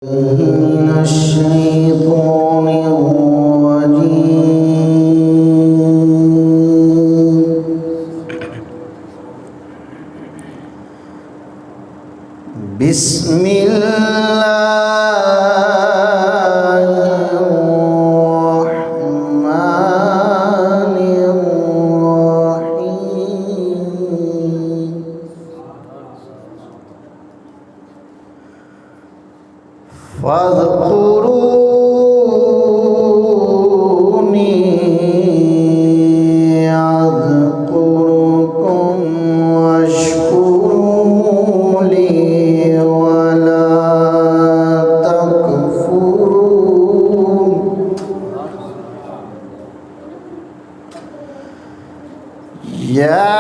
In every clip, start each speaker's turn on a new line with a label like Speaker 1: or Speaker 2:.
Speaker 1: من الشيطان الرجيم. بسم الله الرحمن الرحيم. فاذكروني أذكركم واشكروا لي ولا تكفرون. يا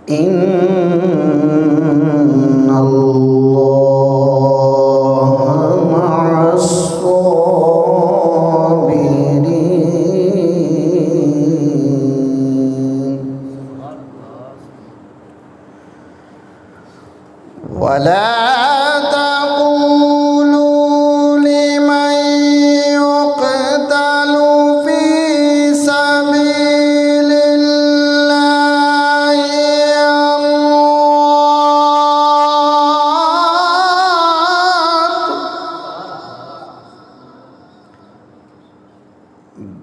Speaker 1: إن الله مع الصابرين. ولا تقولوا لمن يقتل في سبيل الله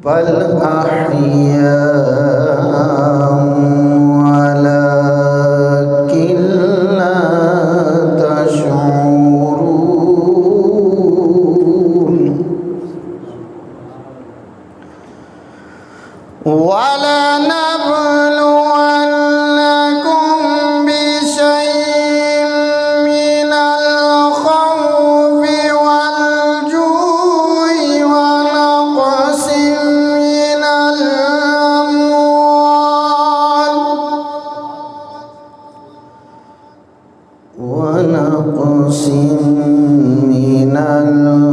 Speaker 1: بل أحياء ولكن لا تشعرون. ولنبلونكم بشيء من الخوف والجوع ونقص من الأموال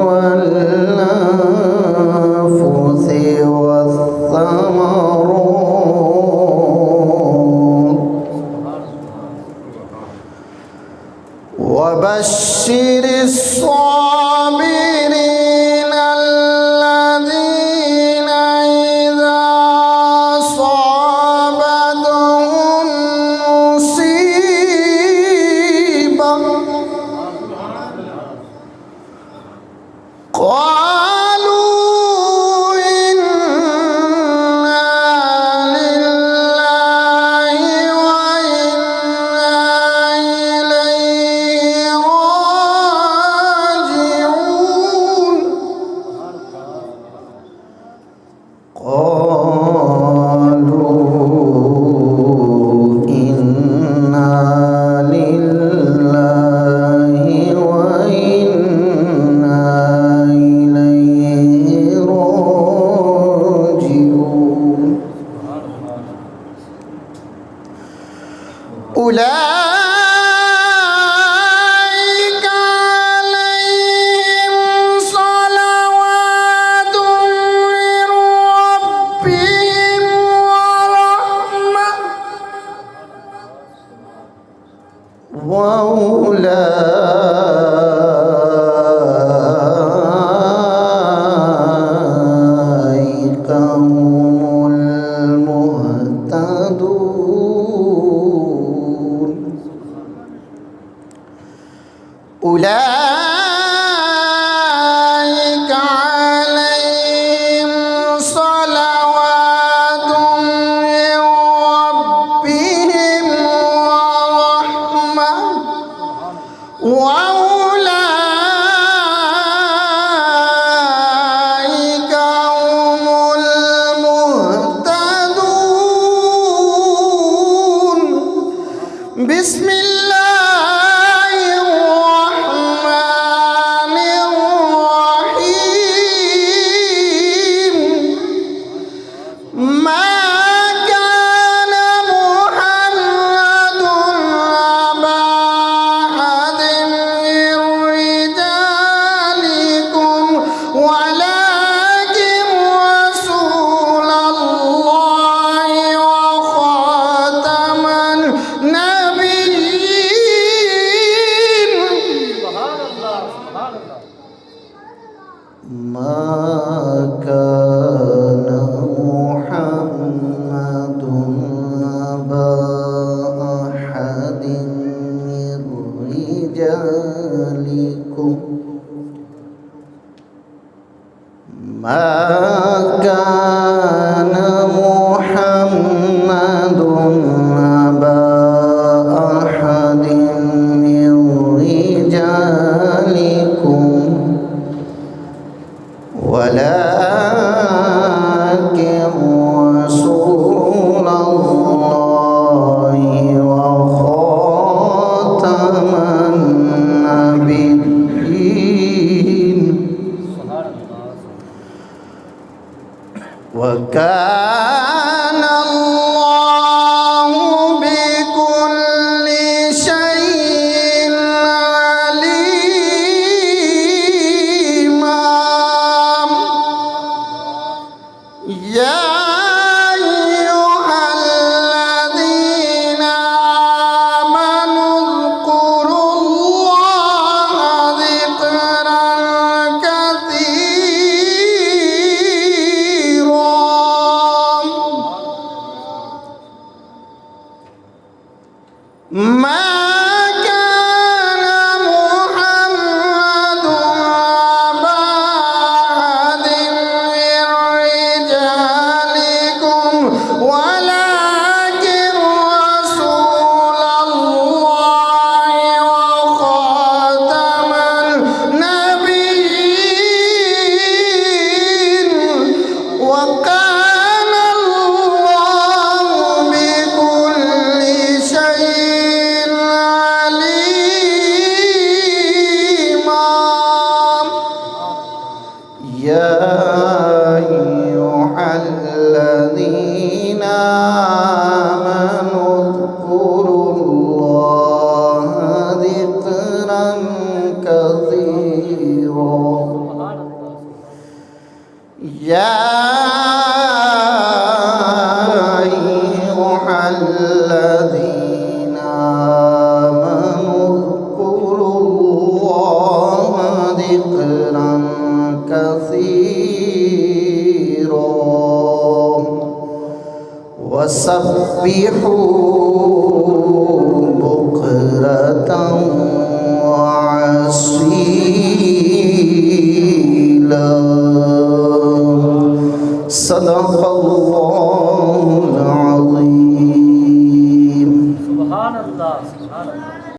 Speaker 1: والأنفس والثمرات. وبشر الصابرين الذين إذا أصابتهم مصيبة قالوا إنا لله وإنا إليه راجعون. قالوا إنا لله وإنا إليه راجعون. أولئك عليهم صلوات من ربهم ورحمة وأولئك هم المهتدون. أولئك عليهم صلوات من ربهم ورحمة محمد أبا أحد من رجالكم ولكن رسول الله وخاتم النبيين وكان الله بكل شيء عليما يا أيها الذين آمنوا اذكروا الله ذكرا كثيرا ما كان محمد أبا أحد من رجالكم ولكن رسول الله وخاتم النبيين وكان الله بكل شيء عليما يا أيها الذين آمنوا اذكروا الله ذكرا كثيرا يا أيها الذين آمنوا اذكروا الله ذكرا كثيرا وسبحوا بكرة وعصيلا صدق الله